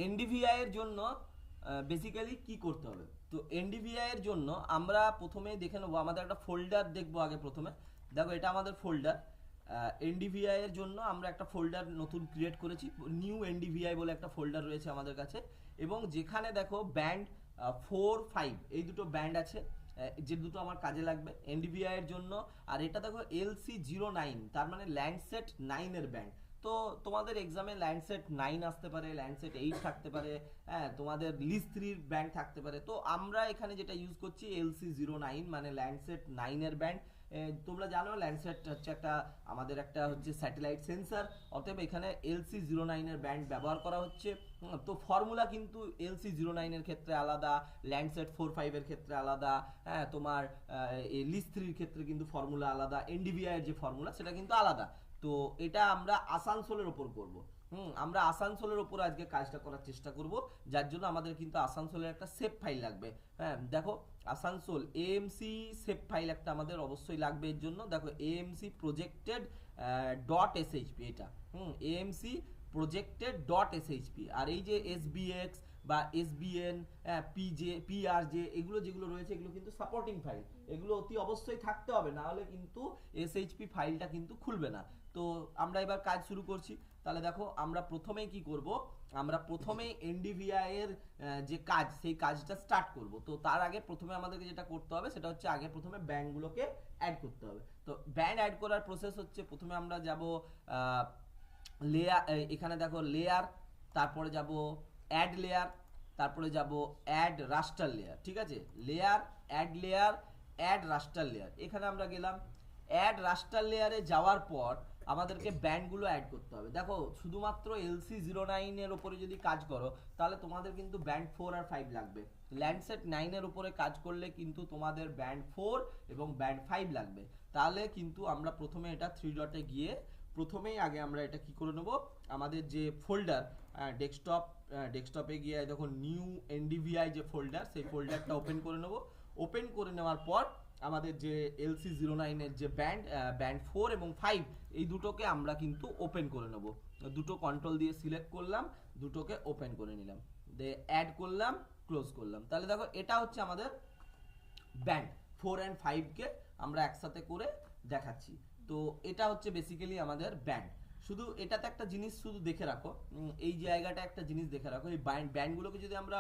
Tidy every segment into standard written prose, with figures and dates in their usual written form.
NDVI এর জন্য basically কি করতে হবে? তো এনডিভিআই এর জন্য আমরা প্রথমেই দেখে নেবো, আমাদের একটা ফোল্ডার দেখবো আগে। প্রথমে দেখো এটা আমাদের ফোল্ডার। এনডিভিআই এর জন্য আমরা একটা ফোল্ডার নতুন ক্রিয়েট করেছি, নিউ এনডিভিআই বলে একটা ফোল্ডার রয়েছে আমাদের কাছে। এবং যেখানে দেখো ব্যান্ড 4, 5 এই দুটো ব্যান্ড আছে, যে দুটো আমার কাজে লাগবে এনডিভিআই এর জন্য। আর এটা দেখো LC09, তার মানে ল্যান্ডসেট 9 এর ব্যান্ড। তো তোমাদের এক্সামে ল্যান্ডসেট 9 আসতে পারে, ল্যান্ডসেট 8 থাকতে পারে, হ্যাঁ তোমাদের লিস 3 ব্যান্ড থাকতে পারে। তো আমরা এখানে যেটা ইউজ করছি LC09, মানে ল্যান্ডসেট 9 এর ব্যান্ড। তোমরা জানো ল্যান্ডসেট হচ্ছে একটা আমাদের একটা হচ্ছে স্যাটেলাইট সেন্সার, অতএব এখানে LC09 এর ব্যান্ড ব্যবহার করা হচ্ছে। তো ফর্মুলা কিন্তু LC09 এর ক্ষেত্রে আলাদা, ল্যান্ডসেট 4, 5 এর ক্ষেত্রে আলাদা, হ্যাঁ তোমার লিস 3 ক্ষেত্রে কিন্তু ফর্মুলা আলাদা, এনডিভিআই এর যে ফর্মুলা সেটা কিন্তু আলাদা। তো এটা আমরা আসানসোলের ওপর করব। আমরা আসানসোলের ওপর আজকে কাজটা করার চেষ্টা করব, যার জন্য আমাদের কিন্তু আসানসোলের একটা সেভ ফাইল লাগবে। হ্যাঁ দেখো আসানসোল এএমসি সেভ ফাইল একটা আমাদের অবশ্যই লাগবে। এর জন্য দেখো এএমসি প্রজেক্টেড .shp, এটা এএমসি প্রজেক্টেড .shp। আর এই যে SBX বা SBN, PRJ এগুলো যেগুলো রয়েছে এগুলো কিন্তু সাপোর্টিং ফাইল, এগুলো অতি অবশ্যই থাকতে হবে, না হলে কিন্তু SHP ফাইলটা কিন্তু খুলবে না। তো আমরা এবার কাজ শুরু করছি। তাহলে দেখো আমরা প্রথমেই কি করব, আমরা প্রথমেই এনডিভিআই এর যে কাজ সেই কাজটা স্টার্ট করব। তো তার আগে প্রথমে আমাদেরকে যেটা করতে হবে সেটা হচ্ছে আগে প্রথমে ব্যান্ডগুলোকে অ্যাড করতে হবে। তো ব্যান্ড অ্যাড করার প্রসেস হচ্ছে, প্রথমে আমরা যাব লেয়ার, এখানে দেখো লেয়ার, তারপরে যাব অ্যাড লেয়ার, তারপরে যাব অ্যাড রাস্টার লেয়ার। ঠিক আছে, লেয়ার, অ্যাড লেয়ার, অ্যাড রাস্টার লেয়ার, এখানে আমরা গেলাম। অ্যাড রাস্টার লেয়ারে যাওয়ার পর আমাদেরকে ব্যান্ডগুলো অ্যাড করতে হবে। দেখো শুধুমাত্র LC09 এর উপরে যদি কাজ করো তাহলে তোমাদের কিন্তু ব্যান্ড 4 আর 5 লাগবে। ল্যান্ডসেট 9 এর উপরে কাজ করলে কিন্তু তোমাদের ব্যান্ড 4 এবং ব্যান্ড 5 লাগবে। তাহলে কিন্তু আমরা প্রথমে এটা 3 ডটে গিয়ে প্রথমেই আগে আমরা এটা কি করে নেব, আমাদের যে ফোল্ডার ডেস্কটপে গিয়ে দেখো নিউ এনডিভিআই যে ফোল্ডার, সেই ফোল্ডারটা ওপেন করে নেব। ওপেন করে নেওয়ার পর আমাদের যে LC09 এর যে ব্যান্ড 4 এবং 5 এই দুটোকে আমরা কিন্তু ওপেন করে নেব। দুটো কন্ট্রোল দিয়ে সিলেক্ট করলাম, দুটোকে ওপেন করে নিলাম, দিয়ে অ্যাড করলাম, ক্লোজ করলাম। তাহলে দেখো এটা হচ্ছে আমাদের ব্যান্ড 4 and 5 কে আমরা একসাথে করে দেখাচ্ছি। তো এটা হচ্ছে বেসিক্যালি আমাদের ব্যান্ড। শুধু এটাতে একটা জিনিস শুধু দেখে রাখো, এই জায়গাটা একটা জিনিস দেখে রাখো, এই ব্যান্ডগুলোকে যদি আমরা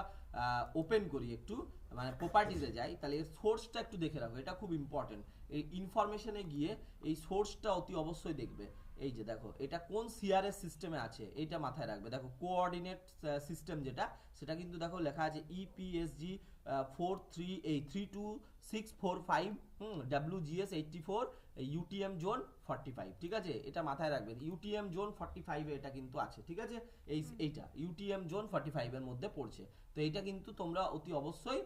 ওপেন করি একটু, মানে প্রপার্টিজে যাই, তাহলে এর সোর্সটা একটু দেখে রাখো, এটা খুব ইম্পর্টেন্ট। এই ইনফরমেশনে গিয়ে এই সোর্সটা অতি অবশ্যই দেখবে। এই যে দেখো এটা কোন সিআরএস সিস্টেমে আছে এটা মাথায় রাখবে। দেখো কোঅর্ডিনেট সিস্টেম যেটা, সেটা কিন্তু দেখো লেখা আছে EPSG 4383265, WGS 84, UTM জোন 45। ঠিক আছে, এটা মাথায় রাখবে, UTM জোন 45 এটা কিন্তু আছে। ঠিক আছে, এইটা UTM জোন 45 এর মধ্যে পড়ছে। তো এইটা কিন্তু তোমরা অতি অবশ্যই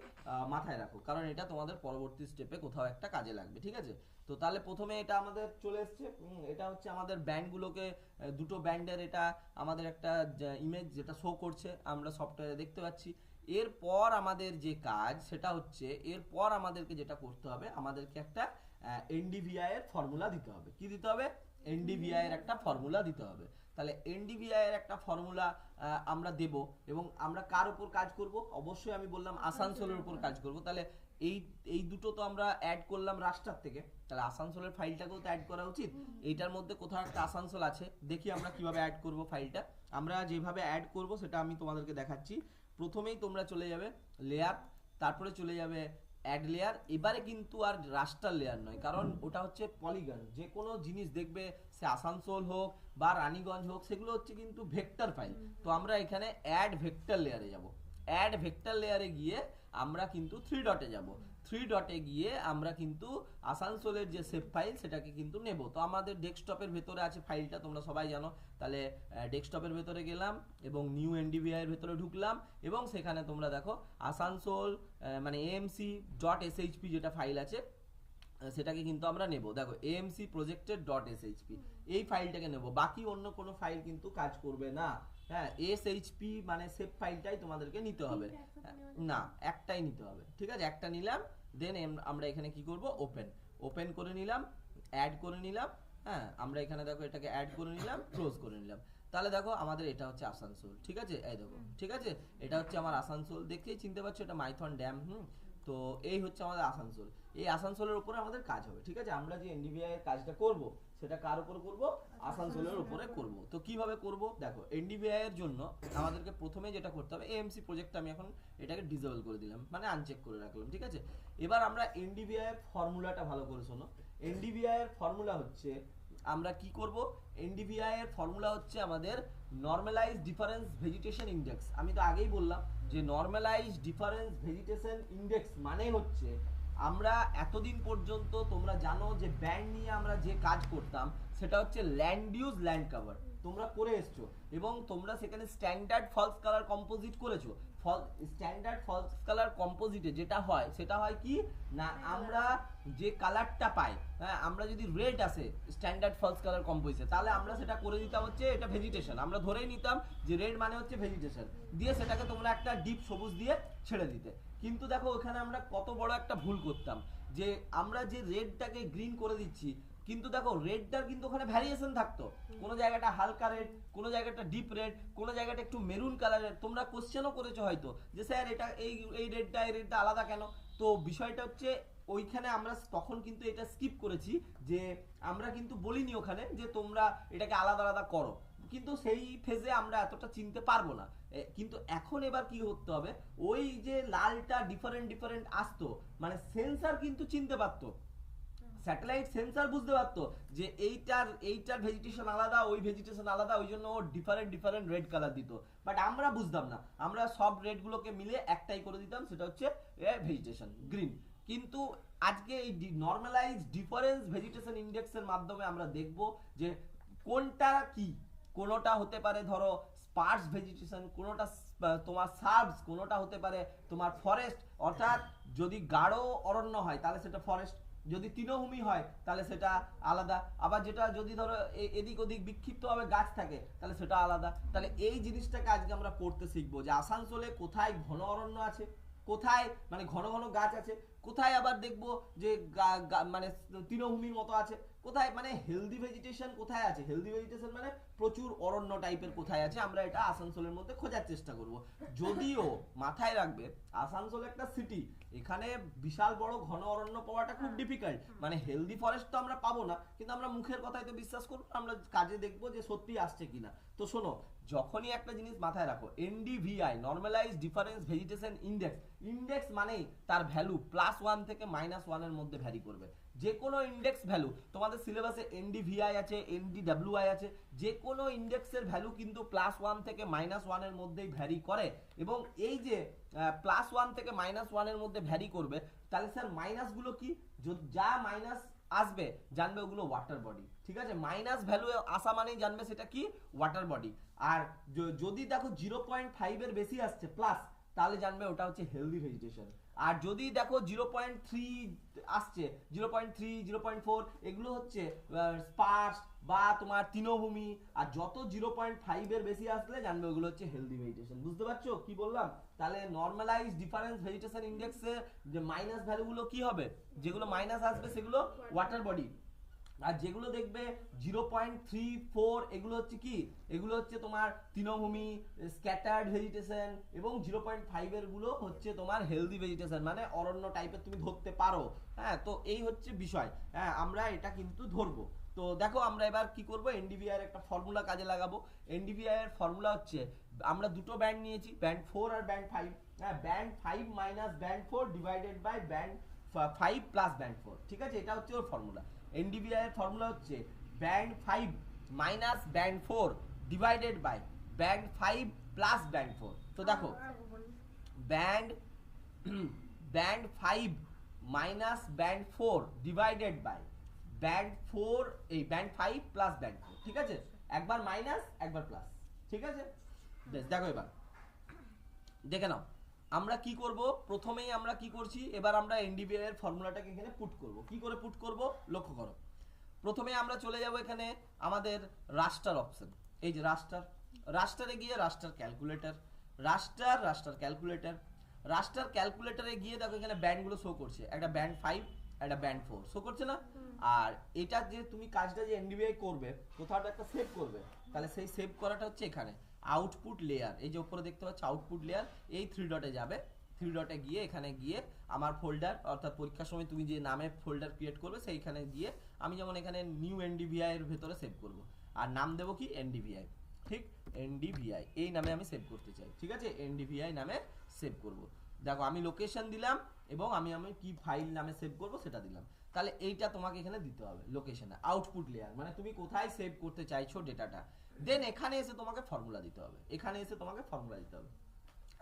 মাথায় রাখো, কারণ এটা তোমাদের পরবর্তী স্টেপে কোথাও একটা কাজে লাগবে। ঠিক আছে, তো তাহলে প্রথমে এটা আমাদের চলে এসছে, এটা হচ্ছে আমাদের ব্যান্ডগুলোকে, দুটো ব্যান্ডের এটা আমাদের একটা ইমেজ যেটা শো করছে আমরা সফটওয়্যারে দেখতে পাচ্ছি। এরপর আমাদের যে কাজ সেটা হচ্ছে, এরপর আমাদেরকে যেটা করতে হবে, আমাদেরকে একটা এনডিভিআই এর ফর্মুলা দিতে হবে। কি দিতে হবে? এনডিভিআই এর একটা ফর্মুলা দিতে হবে। তাহলে এনডিভিআই এর একটা ফর্মুলা আমরা দেব, এবং আমরা কার উপর কাজ করব? অবশ্যই আমি বললাম আসানসোলের উপর কাজ করব। তাহলে এই এই দুটো তো আমরা অ্যাড করলাম রাস্টার থেকে, তাহলে আসানসোলের ফাইলটাকেও তো অ্যাড করা উচিত। এইটার মধ্যে কোথাও একটা আসানসোল আছে, দেখি আমরা কিভাবে অ্যাড করব ফাইলটা। আমরা যেভাবে অ্যাড করব সেটা আমি তোমাদেরকে দেখাচ্ছি। প্রথমেই তোমরা চলে যাবে লেয়ার, তারপরে চলে যাবে অ্যাড লেয়ার। এবারে কিন্তু আর রাস্টার লেয়ার নয়, কারণ ওটা হচ্ছে পলিগন। যে কোনো জিনিস দেখবে, সে আসানসোল হোক বা রানীগঞ্জ হোক, সেগুলো হচ্ছে কিন্তু ভেক্টর ফাইল। তো আমরা এখানে অ্যাড ভেক্টর লেয়ারে যাব। অ্যাড ভেক্টর লেয়ারে গিয়ে আমরা কিন্তু 3 ডটে যাব। 3 ডটে গিয়ে আমরা কিন্তু আসানসোলের যে সেভ ফাইল সেটাকে কিন্তু নেব। তো আমাদের ডেস্কটপের ভেতরে আছে ফাইলটা, তোমরা সবাই জানো। তাহলে ডেস্কটপের ভেতরে গেলাম এবং নিউ এনডিভিআই এর ভেতরে ঢুকলাম, এবং সেখানে তোমরা দেখো আসানসোল মানে amc.shp যেটা ফাইল আছে সেটাকে কিন্তু আমরা নেব। দেখো amc projected .shp এই ফাইলটাকে নেব, বাকি অন্য কোনো ফাইল কিন্তু কাজ করবে না। হ্যাঁ, shp মানে সেভ ফাইলটাই তোমাদেরকে নিতে হবে। না, একটাই নিতে হবে। ঠিক আছে, একটা নিলাম, দেন আমরা এখানে কি করব, ওপেন করে নিলাম, অ্যাড করে নিলাম। হ্যাঁ, আমরা এখানে দেখো এটাকে অ্যাড করে নিলাম, ক্লোজ করে নিলাম। তাহলে দেখো আমাদের এটা হচ্ছে আসানসোল, ঠিক আছে, এই দেখো, ঠিক আছে, এটা হচ্ছে আমার আসানসোল, দেখেই চিনতে পারছো এটা মাইথন ড্যাম। তো এই হচ্ছে আমাদের আসানসোল, এই আসানসোলের উপরে আমাদের কাজ হবে, ঠিক আছে। আমরা যে এনডিভিআই এর কাজটা করব সেটা কার উপর করব, আসানসোলের উপরে করব। তো কিভাবে করব, দেখো এনডিভিআই এর জন্য আমাদেরকে প্রথমে যেটা করতে হবে, এএমসি প্রজেক্ট আমি এখন এটাকে ডিসেবল করে দিলাম, মানে আনচেক করে রাখলাম, ঠিক আছে। এবার আমরা এনডিভিআই এর ফর্মুলাটা ভালো করে শোনো। এনডিভিআই এর ফর্মুলা হচ্ছে, আমরা কি করব, এনডিভিআই এর ফর্মুলা হচ্ছে আমাদের নরমালাইজ ডিফারেন্স ভেজিটেশন ইন্ডেক্স। আমি তো আগেই বললাম যে নরমালাইজ ডিফারেন্স ভেজিটেশন ইন্ডেক্স মানে হচ্ছে, আমরা এতদিন পর্যন্ত তোমরা জানো যে ব্যান্ড নিয়ে আমরা যে কাজ করতাম সেটা হচ্ছে ল্যান্ড ইউজ ল্যান্ড কভার, তোমরা করে এসছো এবং তোমরা সেখানে স্ট্যান্ডার্ড ফলস কালার কম্পোজিট করেছো। স্ট্যান্ডার্ড ফলস কালার কম্পোজিটে যেটা হয় সেটা হয় কি না, আমরা যে কালারটা পাই, হ্যাঁ, আমরা যদি রেড আসে স্ট্যান্ডার্ড ফলস কালার কম্পোজিটে, তাহলে আমরা সেটা করে দিতাম হচ্ছে এটা ভেজিটেশন, আমরা ধরেই নিতাম যে রেড মানে হচ্ছে ভেজিটেশন, দিয়ে সেটাকে তোমরা একটা ডিপ সবুজ দিয়ে ছেড়ে দিতে। কিন্তু দেখো ওখানে আমরা কত বড় একটা ভুল করতাম, যে আমরা যে রেডটাকে গ্রিন করে দিচ্ছি, কিন্তু দেখো রেডটার কিন্তু ওখানে ভ্যারিয়েশন থাকতো, কোনো জায়গাটা হালকা রেড, কোনো জায়গাটা ডিপ রেড, কোনো জায়গাটা একটু মেরুন কালারের। তোমরা কোশ্চেনও করেছো হয়তো যে স্যার এটা এই রেডটা এই রেডটা আলাদা কেন। তো বিষয়টা হচ্ছে ওইখানে আমরা তখন কিন্তু এটা স্কিপ করেছি, যে আমরা কিন্তু বলিনি ওখানে যে তোমরা এটাকে আলাদা আলাদা করো, কিন্তু সেই ফেজে আমরা এতটা চিনতে পারবো না। কিন্তু এখন এবার কি করতে হবে, ওই যে লালটা ডিফারেন্ট ডিফারেন্ট আসতো, মানে সেন্সার কিন্তু চিনতে পারতো, স্যাটেলাইট সেন্সর বুঝতে পারতো যে এইটার ভেজিটেশন আলাদা, ওই ভেজিটেশন আলাদা, ওই জন্য ও ডিফারেন্ট ডিফারেন্ট রেড কালার দিত। বাট আমরা বুঝতাম না, আমরা সব রেড গুলোকে মিলে একটাই করে দিতাম, সেটা হচ্ছে ভেজিটেশন গ্রিন। কিন্তু আজকে এই নরমালাইজ ডিফারেন্স ভেজিটেশন ইন্ডেক্সের মাধ্যমে আমরা দেখব যে কোনটা কি, কোনোটা হতে পারে ধরো স্পার্স ভেজিটেশন, কোনোটা তোমার সার্বস, কোনোটা হতে পারে তোমার ফরেস্ট, অর্থাৎ যদি গাঢ় অরণ্য হয় তাহলে সেটা ফরেস্ট, যদি তৃণভূমি হয় তাহলে সেটা আলাদা, আবার যেটা যদি ধরো এদিক ওদিক বিক্ষিপ্তভাবে গাছ থাকে তাহলে সেটা আলাদা। তাহলে এই জিনিসটাকে আজকে আমরা পড়তে শিখবো যে আসানসোলে কোথায় ঘন অরণ্য আছে, কোথায় মানে ঘন ঘন গাছ আছে, কোথায় আবার দেখবো যে মানে তৃণভূমির মতো আছে, কোথায় মানে হেলদি ভেজিটেশন কোথায় আছে, হেলদি ভেজিটেশন মানে প্রচুর অরণ্য টাইপের কোথায় আছে, আমরা এটা আসানসোলের মধ্যে খোঁজার চেষ্টা করব। যদিও মাথায় রাখবে আসানসোল একটা সিটি, এখানে বিশাল বড় ঘন অরণ্য পাওয়াটা খুব ডিফিকাল্ট, মানে হেলদি ফরেস্ট তো আমরা পাবো না, কিন্তু আমরা মুখের কথাই তো বিশ্বাস করবো, আমরা কাজে দেখবো যে সত্যি আসছে কিনা। তো শোনো, যখনই একটা জিনিস মাথায় রাখো, NDVI normalize difference vegetation index, index মানেই তার ভ্যালু +1 থেকে -1 এর মধ্যে ভ্যারি করবে। যে কোনো ইন্ডেক্স ভ্যালু, তোমাদের সিলেবাসে এনডিভিআই আছে, এনডিডব্লিউআই আছে, যে কোনো ইন্ডেক্সের ভ্যালু কিন্তু +1 থেকে -1 এর মধ্যেই ভ্যারি করে। এবং এই যে +1 থেকে -1 এর মধ্যে ভ্যারি করবে, তাহলে স্যার মাইনাস গুলো কি, যা মাইনাস আসবে জানবে ওগুলো ওয়াটার বডি, ঠিক আছে। মাইনাস ভ্যালু আসা মানেই জানবে সেটা কি, ওয়াটার বডি। আর যদি দেখো 0.5 এর বেশি আসছে প্লাস, তাহলে জানবে ওটা হচ্ছে হেলদি ভেজিটেশন। আর যদি দেখো 0.3 আসছে, 0.3 0.4 এগুলো হচ্ছে স্পার্স বা তোমার তৃণভূমি, আর যত 0.5 এর বেশি আসলে জানবে ওগুলো হচ্ছে হেলদি ভেজিটেশন। বুঝতে পারছো কি বললাম? তাহলে নরমালাইজ ডিফারেন্স ভেজিটেশন ইন্ডেক্সে যে মাইনাস ভ্যালুগুলো কি হবে, যেগুলো মাইনাস আসবে সেগুলো ওয়াটার বডি, আর যেগুলো দেখবে 0.34 এগুলো হচ্ছে কি, এগুলো হচ্ছে তোমার তৃণভূমি, স্ক্যাটার্ড ভেজিটেশন, এবং 0.5 এর গুলো হচ্ছে তোমার হেলদি ভেজিটেশন, মানে অরণ্য টাইপের তুমি ধরতে পারো। হ্যাঁ, তো এই হচ্ছে বিষয়, হ্যাঁ আমরা এটা কিন্তু ধরবো। তো দেখো আমরা এবার কি করব, এনডিভিআই এর একটা ফর্মুলা কাজে লাগাবো। এনডিভিআই এর ফর্মুলা হচ্ছে, আমরা দুটো ব্যান্ড নিয়েছি, ব্যান্ড 4 আর ব্যান্ড 5, হ্যাঁ band 5 minus band 4 divided by band 5 plus band 4, ঠিক আছে, এটা হচ্ছে ওর ফর্মুলা। এনডিভিআই এর ফর্মুলা হচ্ছে band 5 minus band 4 divided by band 5 plus band 4। তো দেখো band 5 minus band 4 divided by band 4, এই ব্যান্ড 5 প্লাস ব্যান্ড 4, ঠিক আছে, একবার মাইনাস একবার প্লাস, ঠিক আছে। বেশ, দেখো এবার দেখে নাও আমরা কি করব, প্রথমেই আমরা কি করছি, এবার আমরা এনডিভিআই এর ফর্মুলাটাকে এখানে পুট করব। কি করে পুট করব লক্ষ্য করো। প্রথমে আমরা চলে যাব এখানে আমাদের রাস্টার অপশন, এই যে রাস্টারে গিয়ে রাস্টার ক্যালকুলেটর, রাস্টার ক্যালকুলেটরে গিয়ে দেখো এখানে ব্যান্ডগুলো শো করছে, একটা ব্যান্ড 5 একটা ব্যান্ড 4 শো করছে না। আর এটা যে তুমি কাজটা যে এনডিভিআই করবে কোথাও একটা সেভ করবে, তাহলে সেই সেভ করাটা হচ্ছে এখানে আউটপুট লেয়ার, এই যে উপরে দেখতে পাচ্ছ আউটপুট লেয়ার, এই 3 ডটে যাবে, 3 ডটে গিয়ে এখানে গিয়ে আমার ফোল্ডার, অর্থাৎ পরীক্ষার সময় তুমি যে নামে ফোল্ডার ক্রিয়েট করবে সেইখানে গিয়ে আমি যেমন এখানে নিউ এনডিভিআই এর ভেতরে সেভ করব, আর নাম দেবো কি এনডিভিআই, ঠিক এনডিভিআই এই নামে আমি সেভ করতে চাই, ঠিক আছে, এনডিভিআই নামে সেভ করব। দেখো আমি লোকেশন দিলাম এবং আমি কি ফাইল নামে সেভ করব সেটা দিলাম, তাহলে এইটা তোমাকে এখানে দিতে হবে লোকেশনে, আউটপুট লেয়ার মানে তুমি কোথায় সেভ করতে চাইছো ডেটাটা। দেন এখানে এসে তোমাকে ফর্মুলা দিতে হবে, এখানে এসে তোমাকে ফর্মুলা দিতে হবে।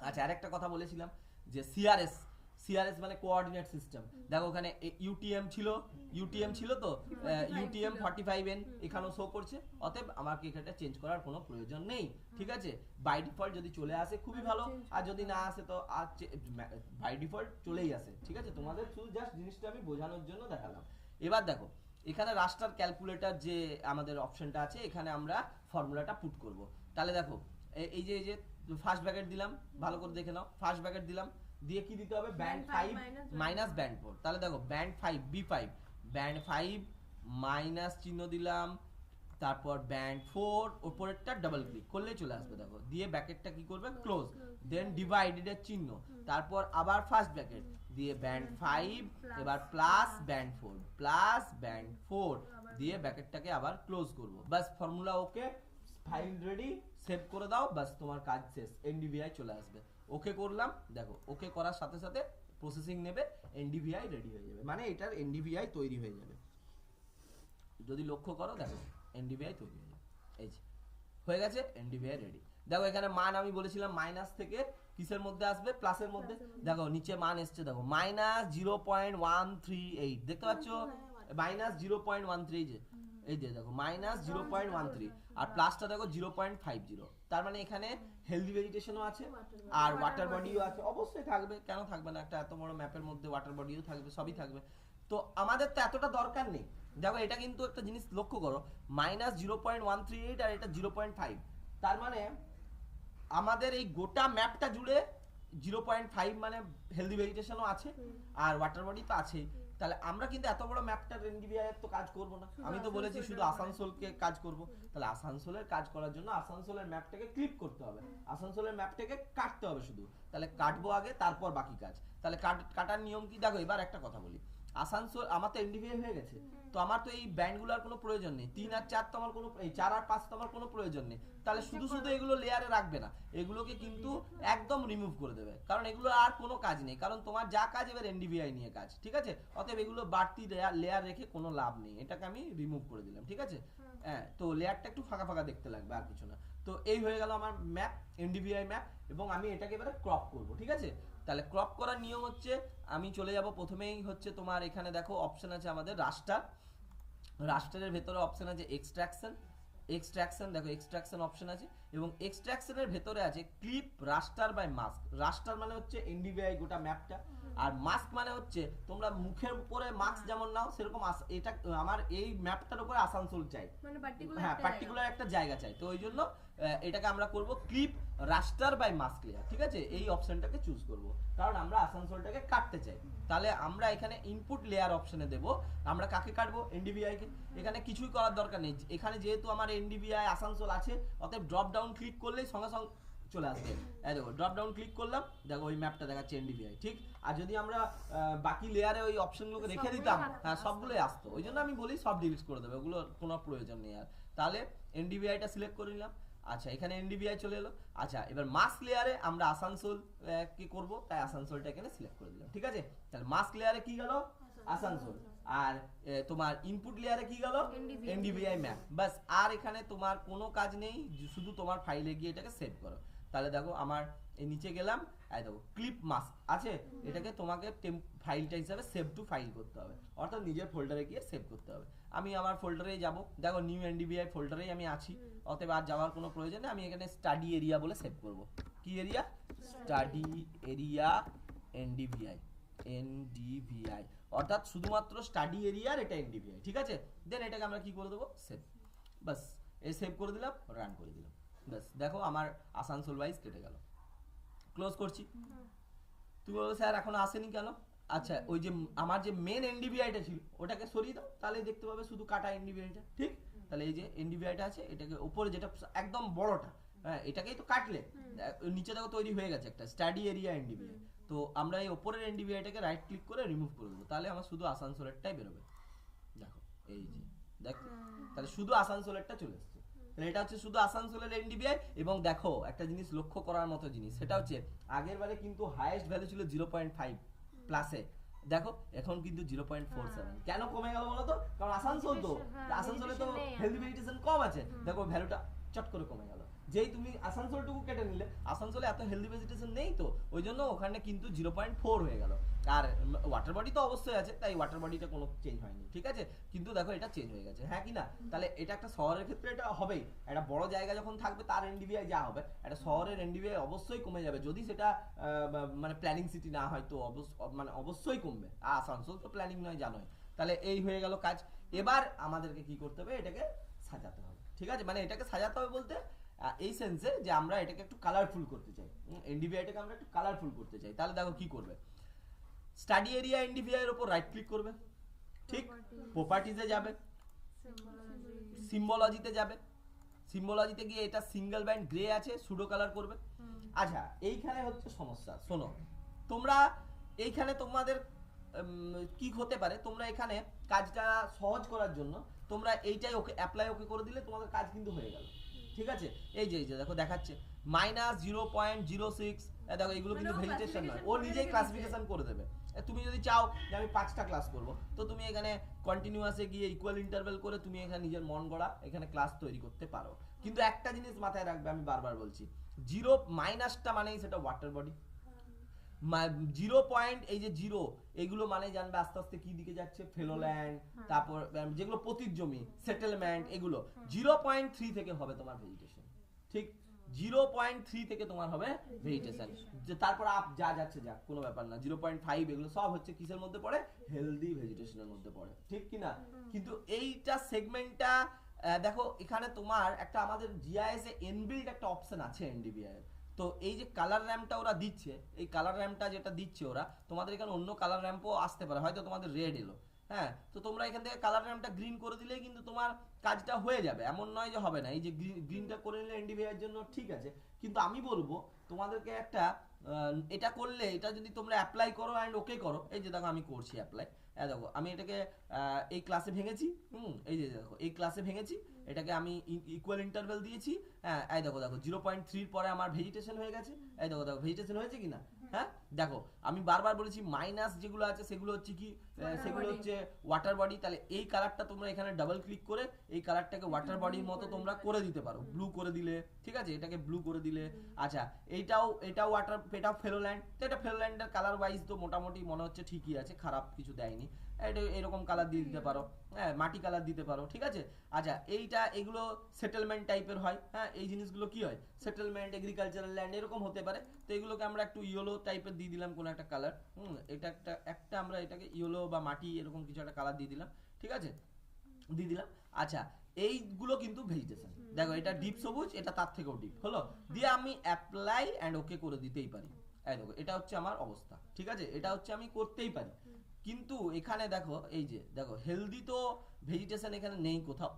আচ্ছা আরেকটা কথা বলেছিলাম যে সিআরএস, সিআরএস মানে কোঅর্ডিনেট সিস্টেম। দেখো ওখানে ইউটিএম ছিল তো, ইউটিএম 45N এখানেও শো করছে, অতএব আমাকে এখানটা চেঞ্জ করার কোনো প্রয়োজন নেই, ঠিক আছে। বাই ডিফল্ট যদি চলে আসে খুবই ভালো, আর যদি না আসে তো বাই ডিফল্ট চলেই আসে, ঠিক আছে। তোমাদের শুধু জাস্ট জিনিসটা আমি বোঝানোর জন্য দেখালাম। এবার দেখো এখানে রাস্টার ক্যালকুলেটর যে আমাদের অপশনটা আছে, এখানে আমরা ফর্মুলাটা পুট করব। তাহলে দেখো এই যে ফার্স্ট ব্র্যাকেট দিলাম, ভালো করে দেখে নাও, ফার্স্ট ব্র্যাকেট দিলাম, দিয়ে কি দিতে হবে ব্যান্ড 5 মাইনাস ব্যান্ড 4। তাহলে দেখো ব্যান্ড 5 B5, ব্যান্ড 5 মাইনাস চিহ্ন দিলাম, তারপর ব্যান্ড 4 উপরেরটা ডাবল ক্লিক করলেই চলে আসবে, দেখো দিয়ে ব্র্যাকেটটা কি করবে ক্লোজ, দেন ডিভাইডেড এর চিহ্ন, তারপর আবার ফার্স্ট ব্র্যাকেট দিয়ে ব্যান্ড 5, এবার প্লাস ব্যান্ড 4 প্লাস ব্যান্ড 4 দিয়ে ব্র্যাকেটটাকে আবার ক্লোজ করব। বাস ফর্মুলা ওকে, ফাইল রেডি, সেভ করে দাও, বাস তোমার কাজ শেষ, এনডিভিআই চলে আসবে। ওকে করলাম, দেখো ওকে করার সাথে সাথে প্রসেসিং নেবে, এনডিভিআই রেডি হয়ে যাবে, মানে এটার এনডিভিআই তৈরি হয়ে যাবে। যদি লক্ষ্য করো দেখো এনডিভিআই তৈরি হয়ে যাবে, এই যে হয়ে গেছে এনডিভিআই রেডি। দেখো এখানে মান আমি বলেছিলাম মাইনাস থেকে কিসের মধ্যে আসবে, প্লাসের মধ্যে, দেখো নিচে মান এসছে, দেখো মাইনাস 0.138 দেখতে পাচ্ছ, মাইনাস 0.13, যে এই যে দেখো মাইনাস 0.13, আর প্লাসটা দেখো 0.50, তার মানে এখানে হেলদি ভেজিটেশনও আছে আর ওয়াটার বডিও আছে, অবশ্যই থাকবে, কেন থাকবে না, একটা এত বড় ম্যাপের মধ্যে ওয়াটার বডিও থাকবে, সবই থাকবে। তো আমাদের তো এতটা দরকার নেই। দেখো এটা কিন্তু একটা জিনিস লক্ষ্য করো, মাইনাস 0.138 আর এটা 0.5, তার মানে আমাদের এই গোটা ম্যাপটা জুড়ে 0.5 মানে হেলদি ভেজিটেশনও আছে আর ওয়াটার বডি তো আছেই। তাহলে আমরা কিন্তু এত বড় ম্যাপটা এনডিভিআই এর তো কাজ করব না, আমি তো বলেছি শুধু আসানসোলকে কাজ করব। তাহলে আসানসোলের কাজ করার জন্য আসানসোলের ম্যাপটাকে ক্লিক করতে হবে, আসানসোলের ম্যাপটাকে কাটতে হবে শুধু, তাহলে কাটবো আগে তারপর বাকি কাজ। তাহলে কাটার নিয়ম কি, দেখো এবার একটা কথা বলি, আসানসোল আমার তো এনডিভিআই হয়ে গেছে, তো আমার তো এই ব্যান্ডগুলোর কোনো প্রয়োজন নেই, 3 আর 4 তো আমার কোনো, এই 4 আর 5 তো আমার কোনো প্রয়োজন নেই। তাহলে শুধু শুধু এগুলো লেয়ারে রাখবে না, এগুলোকে কিন্তু একদম রিমুভ করে দেবে, কারণ এগুলো আর কোনো কাজ নেই, কারণ তোমার যা কাজ এবার এনডিভিআই নিয়ে কাজ, ঠিক আছে। অতএব এগুলো বাড়তি লেয়ার রেখে কোনো লাভ নেই, এটাকে আমি রিমুভ করে দিলাম, ঠিক আছে। হ্যাঁ, তো লেয়ারটা একটু ফাঁকা ফাঁকা দেখতে লাগবে, আর কিছু না। তো এই হয়ে গেল আমার ম্যাপ, এনডিভিআই ম্যাপ, এবং আমি এটাকে এবারে ক্রপ করব, ঠিক আছে। তাহলে ক্রপ করার নিয়ম হচ্ছে, আমি চলে যাব প্রথমেই হচ্ছে তোমার এখানে দেখো অপশন আছে আমাদের রাস্টার, রাস্টারের ভেতরে অপশন আছে এক্সট্রাকশন, দেখো এক্সট্রাকশন অপশন আছে, এবং এক্সট্রাকশনের ভেতরে আছে ক্লিপ রাস্টার বাই মাস্ক। রাস্টার মানে হচ্ছে এনডিভিআই গোটা ম্যাপটা, আর মাস্ক মানে হচ্ছে তোমরা মুখের উপরে মাস্ক যেমন নাও সেরকম এটা আমার এই ম্যাপটার উপরে আসানসোল চাই, মানে পার্টিকুলার একটা জায়গা চাই, তো ওই জন্য এটাকে আমরা করব clip raster by mask layer, ঠিক আছে। এই অপশনটাকে চুজ করব, কারণ আমরা আসানসোলটাকে কাটতে চাই। তাহলে আমরা এখানে ইনপুট লেয়ার অপশনে দেব, আমরা কাকে কাটবো, এনডিভিআই কে। এখানে কিছুই করার দরকার নেই, এখানে যেহেতু আমার এনডিভিআই আসানসোল আছে, অতএব ড্রপ ডাউন ক্লিক করলেই সঙ্গে সঙ্গে চলে আসবে, এই দেখো ড্রপ ডাউন ক্লিক করলাম, দেখো ওই ম্যাপটা দেখাচ্ছে এনডিভিআই, ঠিক। আর যদি আমরা বাকি লেয়ারে ওই অপশনগুলোকে রেখে দিতাম, হ্যাঁ সবগুলোই আসতো, ওই জন্য আমি বলি সব ডিলিট করে দেবে, ওগুলো কোনো প্রয়োজন নেই আর। তাহলে এনডিভিআইটা সিলেক্ট করে নিলাম, আচ্ছা এখানে এনডিভিআই চলে এলো। আচ্ছা এবার মাস্ক লেয়ারে আমরা আসানসোল কি করব, তাই আসানসোলটা এখানে সিলেক্ট করে দিলাম, ঠিক আছে। তাহলে মাস্ক লেয়ারে কি গেল, আসানসোল, আর তোমার ইনপুট লেয়ারে কি গেল, এনডিভিআই ম্যাপ, বাস। আর এখানে তোমার কোনো কাজ নেই, শুধু তোমার ফাইলে গিয়ে এটাকে সেভ করো। তাহলে দেখো আমার এই নিচে গেলাম, এই দেখো ক্লিপ মাস্ক আছে, এটাকে তোমাকে ফাইলটা হিসাবে সেভ টু ফাইল করতে হবে, অর্থাৎ নিজের ফোল্ডারে গিয়ে সেভ করতে হবে। আমি আমার ফোল্ডারেই যাব, দেখো নিউ এনডিভিআই ফোল্ডারেই আমি আছি, অতএব আর যাওয়ার কোনো প্রয়োজন নেই। আমি এখানে স্টাডি এরিয়া বলে সেভ করব, কি এরিয়া, স্টাডি এরিয়া এনডিভিআই, অর্থাৎ শুধুমাত্র স্টাডি এরিয়ার এটা এনডিভিআই, ঠিক আছে। দেন এটাকে আমরা কি করে দেবো, সেভ, বাস। এই সেভ করে দিলাম, রান করে দিলাম, বাস। দেখো আমার আসানসোল ওয়াইজ কেটে গেল। ক্লোজ করছি। তুমি বলো স্যার এখনো আসেনি কেন, আচ্ছা ওই যে আমার যে মেন এনডিভিআইটা ছিল ওটাকে সরিয়ে দাও, তাহলে দেখতে পাবে শুধু কাটা এনডিভিআইটা। ঠিক, তাহলে এই যে এনডিভিআইটা আছে এটাকে উপরে যেটা একদম বড়টা, হ্যাঁ এটাকেই তো কাটলে নিচে দেখো তৈরি হয়ে গেছে একটা স্টাডি এরিয়া এনডিভিআই। তো আমরা এই উপরের এনডিভিআইটাকে রাইট ক্লিক করে রিমুভ করে দেবো, তাহলে আমার শুধু আসানসোলেরটাই বেরোবে। দেখো এই যে দেখো, তাহলে শুধু আসানসোলেরটা চলে এসছে। তাহলে এটা হচ্ছে শুধু আসানসোলের এনডিভিআই। এবং দেখো একটা জিনিস লক্ষ্য করার মতো জিনিস, সেটা হচ্ছে আগের বারে কিন্তু হাইয়েস্ট ভ্যালু ছিল 0.5 প্লাসে, দেখো এখন কিন্তু 0.47। কেন কমে গেল বলো তো? কারণ আসানসোল তো, আসানসোলে তো হেলদি ভেজিটেশন কম আছে, দেখো ভ্যালুটা চট করে কমে গেল। যেই তুমি আসানসোলটুকু কেটে নিলে, আসানসোলে এত হেলদি ভেজিটেশন নেই তো ওই জন্য ওখানে কিন্তু 0.4 হয়ে গেল। আর ওয়াটার বডি তো অবশ্যই আছে, তাই ওয়াটার বডিটা কোনো চেঞ্জ হয়নি, ঠিক আছে। কিন্তু দেখো এটা চেঞ্জ হয়ে গেছে, হ্যাঁ কি না? তাহলে এটা একটা শহরের ক্ষেত্রে এটা হবেই, একটা বড় জায়গা যখন থাকবে তার এনডিভিআই যা হবে, একটা শহরের এনডিভিআই অবশ্যই কমে যাবে, যদি সেটা মানে প্ল্যানিং সিটি না হয় তো মানে অবশ্যই কমবে। আর আসানসোল তো প্ল্যানিং নয় জানোই। তাহলে এই হয়ে গেল কাজ। এবার আমাদেরকে কি করতে হবে? এটাকে সাজাতে হবে, ঠিক আছে। মানে এটাকে সাজাতে হবে বলতে এই সেন্সে যে আমরা এটাকে একটু কালারফুল করতে চাই, এনডিভিআইটাকে আমরা একটু কালারফুল করতে চাই। তাহলে দেখো কি করবে, স্টাডি এরিয়া এনডিভিআই এর উপর রাইট ক্লিক করবে, ঠিক, প্রপার্টিজে যাবে, সিম্বলজিতে যাবে, সিম্বলজিতে গিয়ে এটা সিঙ্গেল ব্যান্ড গ্রে আছে সুডো কালার করবে। আচ্ছা এইখানে হচ্ছে সমস্যা, শোনো তোমরা এইখানে তোমাদের কি হতে পারে, তোমরা এখানে কাজটা সহজ করার জন্য তোমরা এইটাই ওকে অ্যাপ্লাই ওকে করে দিলে তোমাদের কাজ কিন্তু হয়ে গেল, ঠিক আছে। এই যে দেখো দেখাচ্ছে -0.06, দেখো এগুলো কিন্তু ভেজিটেশন নয়, ও নিজেই ক্লাসিফিকেশন করে দেবে। তুমি যদি চাও যে আমি 5টা ক্লাস করব, তো তুমি এখানে কন্টিনিউয়াসে গিয়ে ইকুয়াল ইন্টারভেল করে তুমি এখানে নিজের মন গড়া এখানে ক্লাস তৈরি করতে পারো। কিন্তু একটা জিনিস মাথায় রাখবে, আমি বারবার বলছি, জিরো মাইনাসটা মানেই সেটা ওয়াটার বডি। 0 পয়েন্ট এই যে 0 এগুলো মানে জানবে আস্তে আস্তে কি দিকে যাচ্ছে, ফেলোল্যান্ড, তারপর যেগুলো পতিত জমি সেটেলমেন্ট, এগুলো 0.3 থেকে হবে তোমার ভেজিটেশন, ঠিক 0.3 থেকে তোমার হবে ভেজিটেশন। যে তারপর আপ যা যাচ্ছে যাক, কোনো ব্যাপার না। 0.5 এগুলো সব হচ্ছে কিসের মধ্যে পড়ে? হেলদি ভেজিটেশনের মধ্যে পড়ে, ঠিক কি না? কিন্তু এইটা সেগমেন্টটা দেখো এখানে তোমার একটা আমাদের জিআইএস এ ইনবিল্ট একটা অপশন আছে এনডিভিআই এর। তো এই যে কালার র্যাম্পটা ওরা দিচ্ছে, এই কালার র্যাম্পটা যেটা দিচ্ছে ওরা, তোমাদের এখানে অন্য কালার র্যাম্পও আসতে পারে, হয়তো তোমাদের রেড এলো, হ্যাঁ, তো তোমরা এখান থেকে কালার র্যাম্পটা গ্রিন করে দিলেই কিন্তু তোমার কাজটা হয়ে যাবে, এমন নয় যে হবে না। এই যে গ্রিনটা করে নিলে এনডিভিআই এর জন্য ঠিক আছে, কিন্তু আমি বলবো তোমাদেরকে একটা এটা করলে, এটা যদি তোমরা অ্যাপ্লাই করো অ্যান্ড ওকে করো, এই যে দেখো আমি করছি অ্যাপ্লাই, দেখো আমি এটাকে এই ক্লাসে ভেঙেছি, এই যে দেখো এই ক্লাসে ভেঙেছি, এটাকে আমি ইকুয়াল ইন্টারভেল দিয়েছি, হ্যাঁ এই দেখো 0.3 পরে আমার ভেজিটেশন হয়ে গেছে, এই দেখো ভেজিটেশন হয়েছে কিনা, হ্যাঁ দেখো আমি বারবার বলেছি মাইনাস যেগুলো আছে সেগুলো হচ্ছে কি, সেগুলো হচ্ছে ওয়াটার বডি। তাহলে এই কালারটা তোমরা এখানে ডাবল ক্লিক করে এই কালারটাকে ওয়াটার বডির মতো তোমরা করে দিতে পারো, ব্লু করে দিলে, ঠিক আছে, এটাকে ব্লু করে দিলে। আচ্ছা এটাও ওয়াটার, এটাও ফেলোল্যান্ড, তো এটা ফেলোল্যান্ডের কালার ওয়াইজ তো মোটামুটি মনে হচ্ছে ঠিকই আছে, খারাপ কিছু দেয়নি। এটা এরকম কালার দিয়ে দিতে পারো, হ্যাঁ মাটি কালার দিতে পারো, ঠিক আছে। আচ্ছা এইটা এগুলো সেটেলমেন্ট টাইপের হয়, হ্যাঁ এই জিনিসগুলো কি হয়, সেটেলমেন্ট, এগ্রিকালচারাল ল্যান্ড এরকম হতে পারে। তো এগুলোকে আমরা একটু ইয়েলো টাইপের দিয়ে দিলাম কোনো একটা কালার, এটা একটা আমরা এটাকে ইয়েলো বা মাটি এরকম কিছু একটা কালার দিয়ে দিলাম, ঠিক আছে, দিয়ে দিলাম। আচ্ছা এইগুলো কিন্তু ভেজিটেশন, দেখো এটা ডিপ সবুজ, এটা তার থেকেও ডিপ হলো, দিয়ে আমি অ্যাপ্লাই অ্যান্ড ওকে করে দিতেই পারি। এই দেখো এটা হচ্ছে আমার অবস্থা, ঠিক আছে, এটা হচ্ছে আমি করতেই পারি। কিন্তু এখানে দেখো এই যে দেখো হেলদি তো ভেজিটেশন এখানে নেই কোথাও,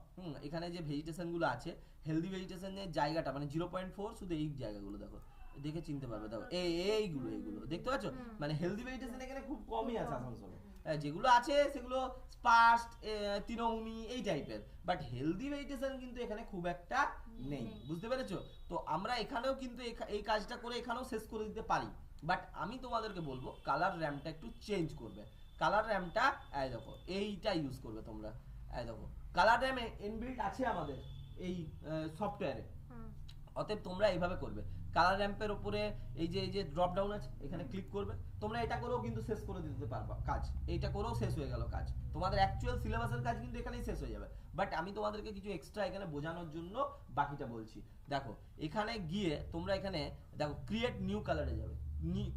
এখানে যে ভেজিটেশন গুলো আছে হেলদি ভেজিটেশনের জায়গাটা মানে 0.4, শুধু এই জায়গাগুলো দেখো, দেখে চিনতে পারবে, দেখো এইগুলো দেখতে পাচ্ছ, মানে হেলদি ভেজিটেশন এখানে খুব কমই আছে আসানসোলে, যেগুলো আছে সেগুলো স্পার্স, তৃণভূমি এই টাইপের, বাট হেলদি ভেজিটেশন কিন্তু এখানে খুব একটা নেই, বুঝতে পেরেছো? তো আমরা এখানেও কিন্তু এই কাজটা করে এখানেও শেষ করে দিতে পারি, বাট আমি তোমাদেরকে বলবো কালার র্যামটা একটু চেঞ্জ করবে। কালার র্যামটা এই দেখো এইটা ইউজ করবে তোমরা, এই দেখো কালার র্যাম ইনবিল্ট আছে আমাদের এই সফটওয়্যারে, অতএব তোমরা এইভাবে করবে। কালার র্যাম্পের উপরে এই যে ড্রপ ডাউন আছে, এখানে ক্লিক করবে, তোমরা এটা করেও কিন্তু শেষ করে দিতে পারবা কাজ, এইটা করেও শেষ হয়ে গেল কাজ, তোমাদের অ্যাকচুয়াল সিলেবাসের কাজ কিন্তু এখানেই শেষ হয়ে যাবে। বাট আমি তোমাদেরকে কিছু এক্সট্রা এখানে বোঝানোর জন্য বাকিটা বলছি। দেখো এখানে গিয়ে তোমরা এখানে দেখো ক্রিয়েট নিউ কালারে যাবে,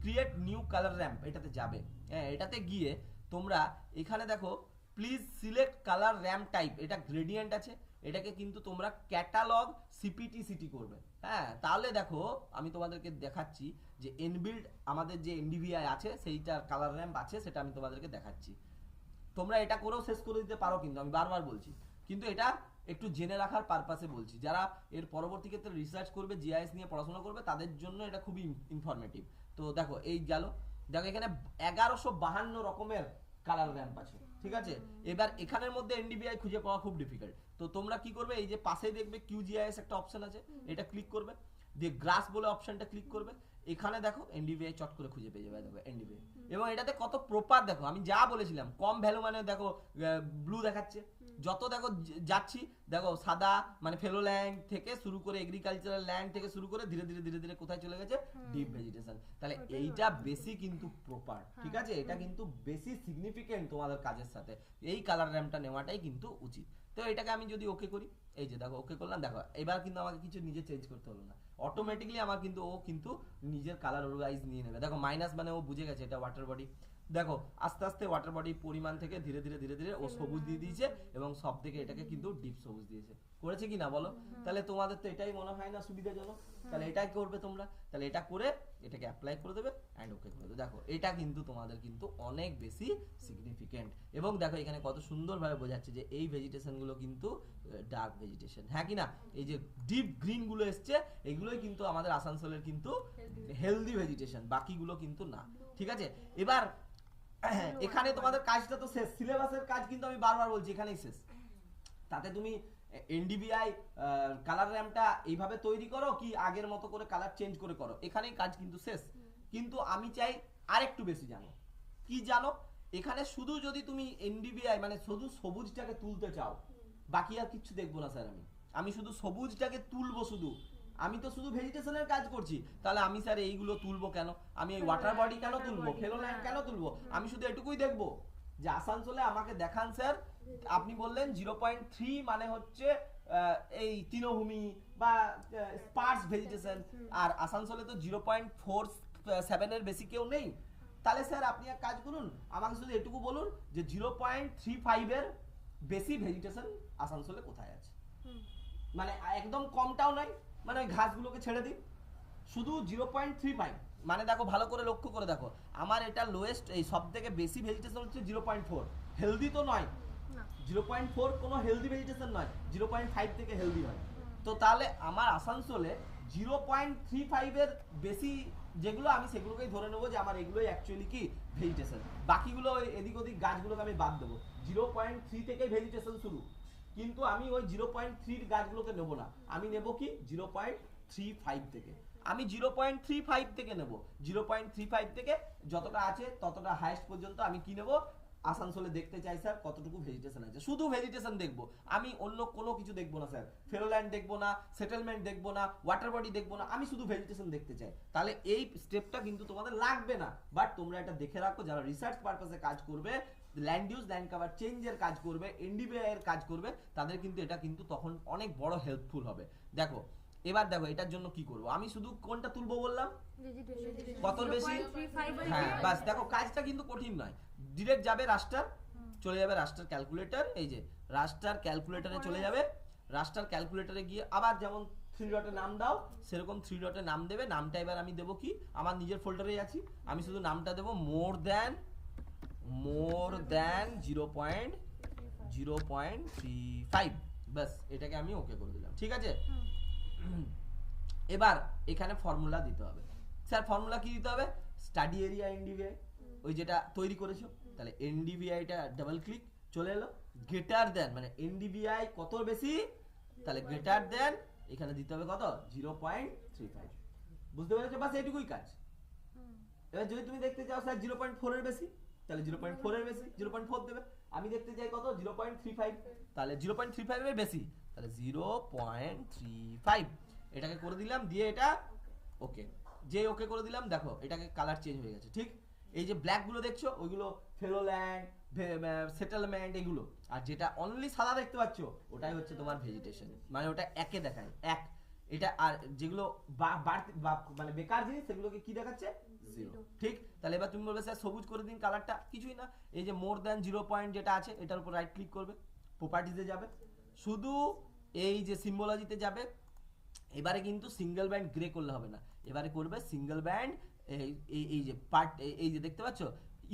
ক্রিয়েট নিউ কালার র্যাম্প এটাতে যাবে, হ্যাঁ এটাতে গিয়ে তোমরা এখানে দেখো please select colour ramp type, এটা গ্রেডিয়েন্ট আছে, এটাকে কিন্তু তোমরা ক্যাটালগ সিপিটি করবে। হ্যাঁ, তাহলে দেখো আমি তোমাদেরকে দেখাচ্ছি যে এনবিল্ড আমাদের যে এনডিভিআই আছে সেইটার কালার র্যাম্প আছে, সেটা আমি তোমাদেরকে দেখাচ্ছি। তোমরা এটা করেও শেষ করে দিতে পারো, কিন্তু আমি বারবার বলছি, কিন্তু এটা একটু জেনে রাখার পারপাসে বলছি। যারা এর পরবর্তী ক্ষেত্রে রিসার্চ করবে, জিআইএস নিয়ে পড়াশোনা করবে, তাদের জন্য এটা খুবই ইনফরমেটিভ। তো দেখো এই গেল, দেখো এখানে 1152 রকমের কালার র্যাম্প আছে, ঠিক আছে। এবার এখানের মধ্যে এনডিভিআই খুঁজে পাওয়া খুব ডিফিকাল্ট। তো তোমরা কি করবে, এই যে পাশে দেখবে কিউজিআইএস একটা অপশন আছে, এটা ক্লিক করবে, দিয়ে গ্রাস বলে অপশনটা ক্লিক করবে। এখানে দেখো এনডিভিআই চট করে খুঁজে পেয়ে যাবে, দেখো এনডিভিআই। এবং এটাতে কত প্রপার দেখো, আমি যা বলেছিলাম কম ভ্যালু মানে দেখো ব্লু দেখাচ্ছে, যত দেখো যাচ্ছি দেখো সাদা মানে ফেলো ল্যান্ড থেকে শুরু করে এগ্রিকালচারাল ল্যান্ড থেকে শুরু করে ধীরে ধীরে ধীরে ধীরে কোথায় চলে গেছে, ডিপ ভেজিটেশন। তাহলে এইটা বেশি কিন্তু প্রপার, ঠিক আছে, এটা কিন্তু বেশি সিগনিফিকেন্ট তোমাদের কাজের সাথে। এই কালার র্যাম্পটা নেওয়াটাই কিন্তু উচিত। তো এটাকে আমি যদি ওকে করি, এই যে দেখো ওকে করলাম, দেখো এবার কিন্তু আমাকে কিছু নিজে চেঞ্জ করতে হলো না, অটোমেটিকলি আমার কিন্তু ও কিন্তু নিজের কালার ওয়াইজ নিয়ে নেবে। দেখো মাইনাস মানে ও বুঝে গেছে এটা ওয়াটার বডি। দেখো আস্তে আস্তে ওয়াটার বডির পরিমাণ থেকে ধীরে ধীরে ধীরে ধীরে ও সবুজ দিয়ে দিয়েছে, এবং সব থেকে এটাকে কিন্তু ডিপ সবুজ দিয়েছে। করেছে কি না বলো? তাহলে তোমাদের তো এটাই মনে হয় না সুবিধাজনক? তাহলে এটাই করবে তোমরা, তাহলে এটা করে এটাকে অ্যাপ্লাই করে দেবে অ্যান্ড ওকে করে দেবে। দেখো এটা কিন্তু তোমাদের কিন্তু অনেক বেশি সিগনিফিকেন্ট। এবং দেখো এখানে কত সুন্দরভাবে বোঝাচ্ছে যে এই ভেজিটেশনগুলো কিন্তু ডার্ক ভেজিটেশন, হ্যাঁ কি না? এই যে ডিপ গ্রিন গুলো এসছে, এগুলোই কিন্তু আমাদের আসানসোলের কিন্তু হেলদি ভেজিটেশন, বাকিগুলো কিন্তু না, ঠিক আছে। এবার এখানে তোমাদের কাজটা তো শেষ, সিলেবাসের কাজ কিন্তু আমি বারবার বলছি এখানেই শেষ। তাতে তুমি এনডিভিআই কালার র্যাম্পটা এইভাবে তৈরি করো কি আগের মতো করে কালার চেঞ্জ করে করো, এখানেই কাজ কিন্তু শেষ। কিন্তু আমি চাই আরেকটু বেশি জানো। কি জানো? এখানে শুধু যদি তুমি এনডিভিআই মানে শুধু সবুজটাকে তুলতে চাও, বাকি আর কিছু দেখবো না স্যার, আমি শুধু সবুজটাকে তুলবো, শুধু আমি তো শুধু ভেজিটেশনের কাজ করছি, তাহলে আমি স্যার এইগুলো তুলবো কেন? আমি এই ওয়াটার বডি কেন তুলবো, ফেলোল্যান্ড কেন তুলবো? আমি শুধু এটুকুই দেখবো যে আসানসোলে আমাকে দেখান স্যার, আপনি বললেন 0.3 মানে হচ্ছে এই তৃণভূমি বা স্পার্স ভেজিটেশন, আর আসানসোলে তো 0.47 এর বেশি কেউ নেই। তাহলে স্যার আপনি এক কাজ করুন, আমাকে শুধু এটুকু বলুন যে 0.35 এর বেশি ভেজিটেশন আসানসোলে কোথায় আছে, মানে একদম কমটাও নাই, মানে ওই ঘাসগুলোকে ছেড়ে দিই, শুধু 0.35। মানে দেখো ভালো করে লক্ষ্য করে দেখো, আমার এটা লোয়েস্ট এই সব থেকে বেশি ভেজিটেশন হচ্ছে 0.4, হেলদি তো নয়, 0.4 কোনো হেলদি ভেজিটেশন নয়, 0.5 থেকে হেলদি হয়। তো তাহলে আমার আসানসোলে 0.35 এর বেশি যেগুলো, আমি সেগুলোকেই ধরে নেবো যে আমার এগুলোই অ্যাকচুয়ালি কি ভেজিটেশন, বাকিগুলো এদিক ওদিক গাছগুলোকে আমি বাদ দেবো। 0.3 থেকে ভেজিটেশন শুরু, কিন্তু আমি ওই 0.3 গাছগুলোকে নেব না, আমি নেব কি 0.35 থেকে, আমি 0.35 থেকে নেব, 0.35 থেকে যতটা আছে ততটা হাইয়েস্ট পর্যন্ত আমি কি নেব, আসানসোলে দেখতে চাই স্যার কতটুকু ভেজিটেশন আছে, শুধু ভেজিটেশন দেখবো, আমি অন্য কোনো কিছু দেখবো না স্যার, ফেরোল্যান্ড দেখবো না, সেটেলমেন্ট দেখবো না, ওয়াটার বডি দেখবো না, আমি শুধু ভেজিটেশন দেখতে চাই। তাহলে এই স্টেপটা কিন্তু তোমাদের লাগবে না, বাট তোমরা এটা দেখে রাখো, যারা রিসার্চ পারপাসে কাজ করবে, ল্যান্ড ইউজ ল্যান্ড কভার চেঞ্জের কাজ করবে, এনডিভিআই এর কাজ করবে, তাদের কিন্তু এটা কিন্তু তখন অনেক বড় হেল্পফুল হবে। দেখো এবার দেখো এটার জন্য কি করব, আমি শুধু কোনটা তুলবো বললাম, কত বেশি, হ্যাঁ বাস। দেখো কাজটা কিন্তু কঠিন নয়, ডিরেক্ট যাবে রাস্টার, চলে যাবে রাস্টার ক্যালকুলেটর, এই যে রাস্টার ক্যালকুলেটরে চলে যাবে, রাস্টার ক্যালকুলেটরে গিয়ে আবার যেমন 3 ডটে নাম দাও সেরকম 3 ডটে নাম দেবে। নামটা এবার আমি দেবো কি, আমার নিজের ফোল্ডারেই আছি, আমি শুধু নামটা দেবো মোর দ্যান 0.35, বাস এটাকে আমি ওকে করে দিলাম, ঠিক আছে। এবার এখানে ফর্মুলা দিতে হবে, স্যার ফর্মুলা কি দিতে হবে, স্টাডি এরিয়া এনডিভিআই ওই যেটা তৈরি করেছো, তাহলে এনডিভিআইটা ডাবল ক্লিক, চলে এলো গ্রেটার দেন, মানে এনডিভিআই কত বেশি, তাহলে গ্রেটার দেন এখানে দিতে হবে কত 0.35, বুঝতে পেরেছো? বাস এইটুকুই কাজ। এবার যদি তুমি দেখতে চাও স্যার 0.4 এর বেশি, তাহলে 0.4 এর বেশি 0.4 দেবে, আমি দেখতে চাই কত 0.35, তাহলে 0.35 এর বেশি, তাহলে 0.35 এটাকে করে দিলাম, দিয়ে এটা ওকে, যে ওকে করে দিলাম, দেখো এটাকে কালার চেঞ্জ হয়ে গেছে, ঠিক। এই যে ব্ল্যাক গুলো দেখছো ওইগুলো ফেলোল্যান্ড, সেটেলমেন্ট এগুলো, আর যেটা অনলি সাদা দেখতে পাচ্ছ ওটাই হচ্ছে তোমার ভেজিটেশন, মানে ওটা একে দেখায় এক, এটা আর যেগুলো মানে বেকার জিনিস সেগুলোকে কি দেখাচ্ছে 0, ঠিক। তাহলে এবার তুমি বলবে স্যার সবুজ করে দিন কালারটা, কিছুই না, এই যে মোর দ্যান 0 পয়েন্ট যেটা আছে এটার উপর রাইট ক্লিক করবে, প্রপার্টিজে যাবে, শুধু এই যে সিম্বলজিতে যাবে, এবারে কিন্তু সিঙ্গেল ব্যান্ড গ্রে করলে হবে না, এবারে করবে সিঙ্গেল ব্যান্ড এই যে পার্ট, এই যে দেখতে পাচ্ছ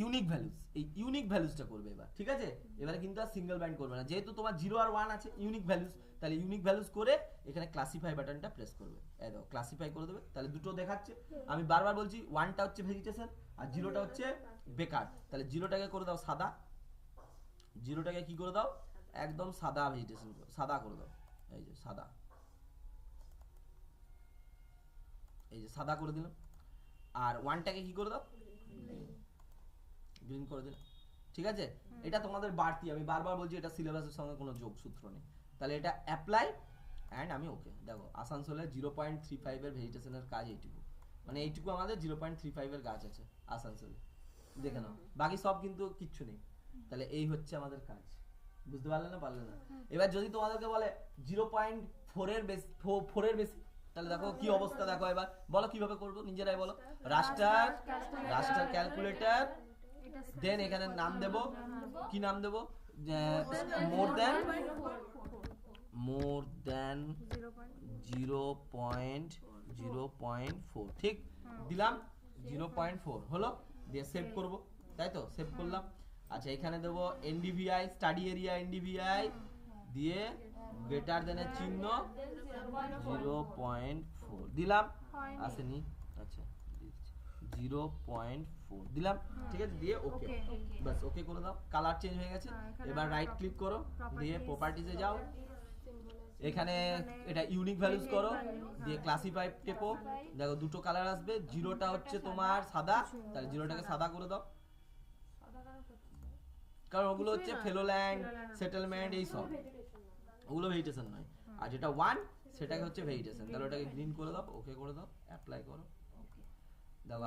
ইউনিক ভ্যালুস, এই ইউনিক ভ্যালুসটা করবে এবার, ঠিক আছে? এবারে কিন্তু আর সিঙ্গেল ব্যান্ড করবে না, যেহেতু তোমার 0 আর 1 আছে ইউনিক ভ্যালুস, তাহলে ইউনিক ভ্যালুস করে এখানে ক্লাসিফাই বাটনটা প্রেস করবে, এই দেখো ক্লাসিফাই করে দেবে, তাহলে দুটো দেখাচ্ছে। আমি বারবার বলছি 1টা হচ্ছে ভেজিটেশন আর 0টা হচ্ছে বেকার, তাহলে 0টাকে করে দাও সাদা, 0টাকে কি করে দাও একদম সাদা ভেজিটেশন, সাদা করে দাও, এই যে সাদা, এই যে সাদা করে দিলাম। আর 1টাকে কি করে দাও গ্রিন করে দিলাম, ঠিক আছে? এটা তোমাদের বাড়তি, আমি বারবার বলছি এটা সিলেবাসের সঙ্গে কোনো যোগসূত্র নেই। তাহলে এটা অ্যাপ্লাই অ্যান্ড আমি ওকে। দেখো আসানসোলের 0.35 এর ভেজিটেশনের কাজ এইটুকু, মানে এইটুকু আমাদের 0.35 এর গাছ আছে আসানসোলে, দেখে নাও, বাকি সব কিন্তু কিচ্ছু নেই। তাহলে এই হচ্ছে আমাদের কাজ, বুঝতে পারলে না পারলে না? এবার যদি তোমাদেরকে বলে 0.4 এর বেশি, 4 এর বেশি, তাহলে দেখো কি অবস্থা, দেখো এবার বলো কিভাবে করবো, নিজেরাই বলো। রাস্টার ক্যালকুলেটর, দেন এখানে নাম দেব, কি নাম দেব, মোর দেন 0.04, ঠিক দিলাম 0.4 হলো, দিয়ে সেভ করব, তাই তো সেভ করলাম। আচ্ছা এখানে দেব এনডিভিআই স্টাডি এরিয়া, এনডিভিআই দিয়ে গ্রেটার দেনের চিহ্ন 0.4 দিলাম, আসেনি, আচ্ছা 0.4 দিলাম, ঠিক আছে, দিয়ে ওকে, বাস ওকে করে দাও, কালার চেঞ্জ হয়ে গেছে। এবার রাইট ক্লিক করো, দিয়ে প্রপার্টিজে যাও, এখানে এটা ইউনিক ভ্যালুস করো, দিয়ে ক্লাসিফাই টেপো, দেখো দুটো কালার আসবে, 0টা হচ্ছে তোমার সাদা, তাহলে 0টাকে সাদা করে দাও, কারণ ওগুলো হচ্ছে ফেলোল্যান্ড, সেটেলমেন্ট, এই সব ওগুলো ভেজিটেশন নয়। আর যেটা 1 সেটাকে হচ্ছে ভেজিটেশন, তাহলে ওটাকে গ্রিন করে দাও, ওকে করে দাও, অ্যাপ্লাই করো। দেখো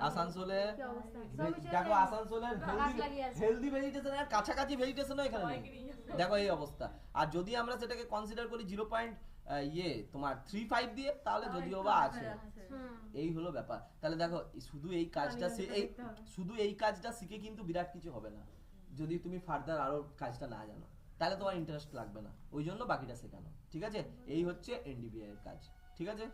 আসানসোলে দেখো আসানসোলের হেলদি ভেজিটেশনের কাছাকাছি ভেজিটেশনও এখানে নেই, দেখো এই অবস্থা। আর যদি আমরা সেটাকে কনসিডার করি 0.35 দিয়ে, তাহলে যদিও বা আছে, এই হলো ব্যাপার। তাহলে দেখো শুধু এই কাজটা শুধু এই কাজটা শিখে কিন্তু বিরাট কিছু হবে না, যদি তুমি ফার্দার আরো কাজটা না জানো, তাহলে তোমার ইন্টারেস্ট লাগবে না, ওই জন্য বাকিটা শেখানো, ঠিক আছে? এই হচ্ছে এনডিভিআই এর কাজ, ঠিক আছে?